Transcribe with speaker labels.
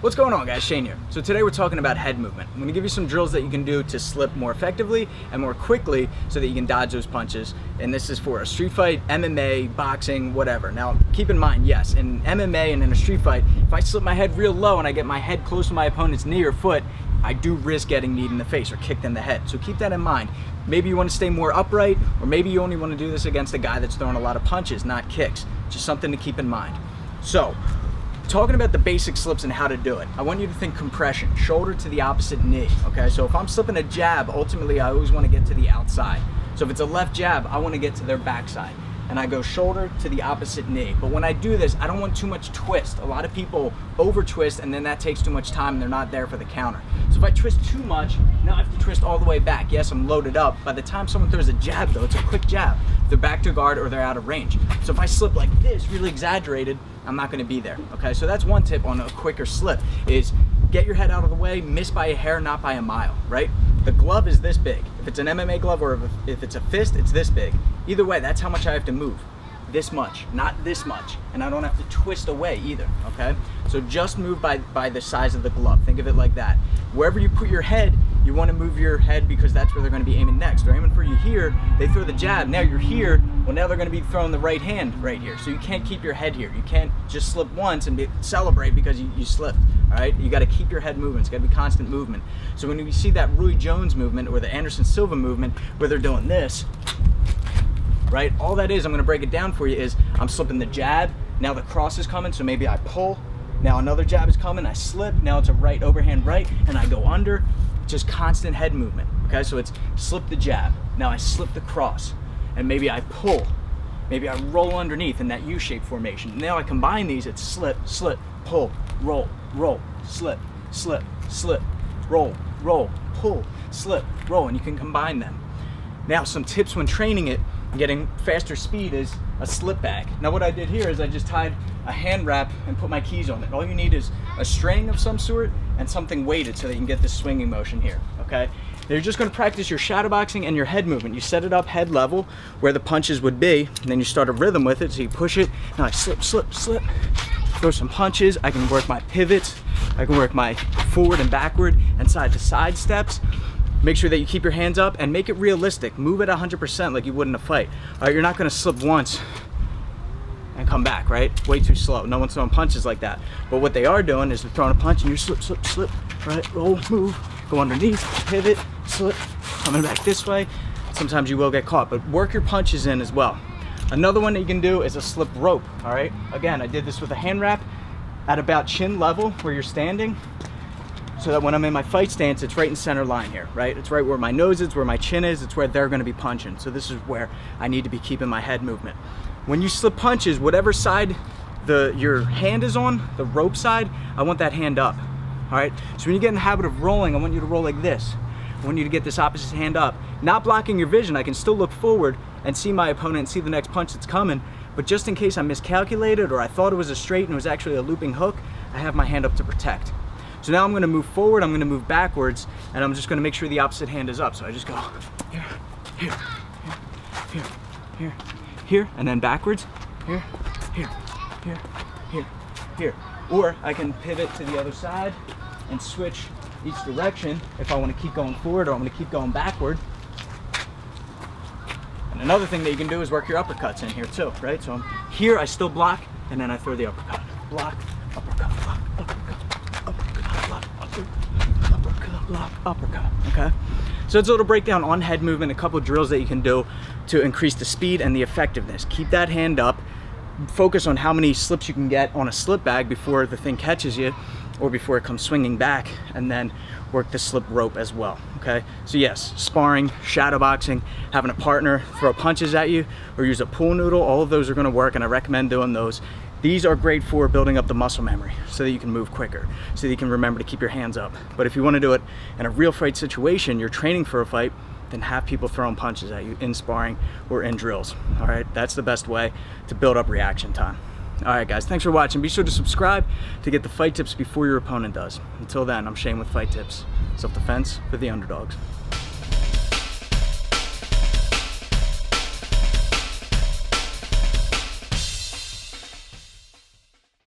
Speaker 1: What's going on, guys? Shane here. So today we're talking about head movement. I'm going to give you some drills that you can do to slip more effectively and more quickly so that you can dodge those punches. And this is for a street fight, MMA, boxing, whatever. Now keep in mind, yes, in MMA and in a street fight, if I slip my head real low and I get my head close to my opponent's knee or foot, I do risk getting kneed in the face or kicked in the head. So keep that in mind. Maybe you want to stay more upright, or maybe you only want to do this against a guy that's throwing a lot of punches, not kicks. Just something to keep in mind. So, talking about the basic slips and how to do it, I want you to think compression, shoulder to the opposite knee, okay? So if I'm slipping a jab, ultimately I always want to get to the outside. So if it's a left jab, I want to get to their backside. And I go shoulder to the opposite knee. But when I do this, I don't want too much twist. A lot of people over twist and then that takes too much time and they're not there for the counter. So if I twist too much, now I have to twist all the way back. Yes, I'm loaded up. By the time someone throws a jab though, it's a quick jab. They're back to guard or they're out of range. So if I slip like this, really exaggerated, I'm not gonna be there, okay? So that's one tip on a quicker slip is get your head out of the way, miss by a hair, not by a mile, right? The glove is this big. If it's an MMA glove or if it's a fist, it's this big. Either way, that's how much I have to move. This much, not this much. And I don't have to twist away either, okay? So just move by the size of the glove. Think of it like that. Wherever you put your head, you wanna move your head because that's where they're gonna be aiming next. They're aiming for you here, they throw the jab, now you're here, well now they're gonna be throwing the right hand right here. So you can't keep your head here. You can't just slip once and celebrate because you slipped, all right? You gotta keep your head moving. It's gotta be constant movement. So when you see that Rui Jones movement or the Anderson Silva movement where they're doing this, right? All that is, I'm gonna break it down for you, is I'm slipping the jab, now the cross is coming, so maybe I pull, now another jab is coming, I slip, now it's a right overhand right, and I go under, just constant head movement, okay? So it's slip the jab, now I slip the cross, and maybe I pull, maybe I roll underneath in that U-shaped formation. Now I combine these, it's slip, slip, pull, roll, roll, slip, slip, slip, roll, roll, pull, slip, roll, and you can combine them. Now some tips when training it, getting faster speed, is a slip bag. Now what I did here is I just tied a hand wrap and put my keys on it. All you need is a string of some sort and something weighted so that you can get this swinging motion here, okay? Now you're just gonna practice your shadow boxing and your head movement. You set it up head level where the punches would be, and then you start a rhythm with it, so you push it. Now I slip, slip, slip, throw some punches. I can work my pivots. I can work my forward and backward and side to side steps. Make sure that you keep your hands up and make it realistic. Move at 100% like you would in a fight. All right, you're not gonna slip once and come back, right? Way too slow. No one's throwing punches like that. But what they are doing is they're throwing a punch and you slip, slip, slip, right? Roll, move, go underneath, pivot, slip, coming back this way. Sometimes you will get caught, but work your punches in as well. Another one that you can do is a slip rope, all right? Again, I did this with a hand wrap at about chin level where you're standing, so that when I'm in my fight stance, it's right in center line here, right? It's right where my nose is, where my chin is, it's where they're gonna be punching. So this is where I need to be keeping my head movement. When you slip punches, whatever side your hand is on, the rope side, I want that hand up, all right? So when you get in the habit of rolling, I want you to roll like this. I want you to get this opposite hand up. Not blocking your vision, I can still look forward and see my opponent and see the next punch that's coming, but just in case I miscalculated or I thought it was a straight and it was actually a looping hook, I have my hand up to protect. So now I'm gonna move forward, I'm gonna move backwards, and I'm just gonna make sure the opposite hand is up. So I just go here, here, here, here, here, and then backwards, here, here, here, here, here. Or I can pivot to the other side and switch each direction if I wanna keep going forward or I'm gonna keep going backward. And another thing that you can do is work your uppercuts in here too, right? So I'm here, I still block, and then I throw the uppercut. Block, uppercut, block, uppercut. Uppercut, block, uppercut, okay? So it's a little breakdown on head movement, a couple of drills that you can do to increase the speed and the effectiveness. Keep that hand up, focus on how many slips you can get on a slip bag before the thing catches you or before it comes swinging back, and then work the slip rope as well, okay? So yes, sparring, shadow boxing, having a partner throw punches at you or use a pool noodle, all of those are gonna work, and I recommend doing those. These are great for building up the muscle memory so that you can move quicker, so that you can remember to keep your hands up. But if you want to do it in a real fight situation, you're training for a fight, then have people throwing punches at you in sparring or in drills. All right, that's the best way to build up reaction time. All right, guys, thanks for watching. Be sure to subscribe to get the fight tips before your opponent does. Until then, I'm Shane with Fight Tips. Self-defense for the underdogs.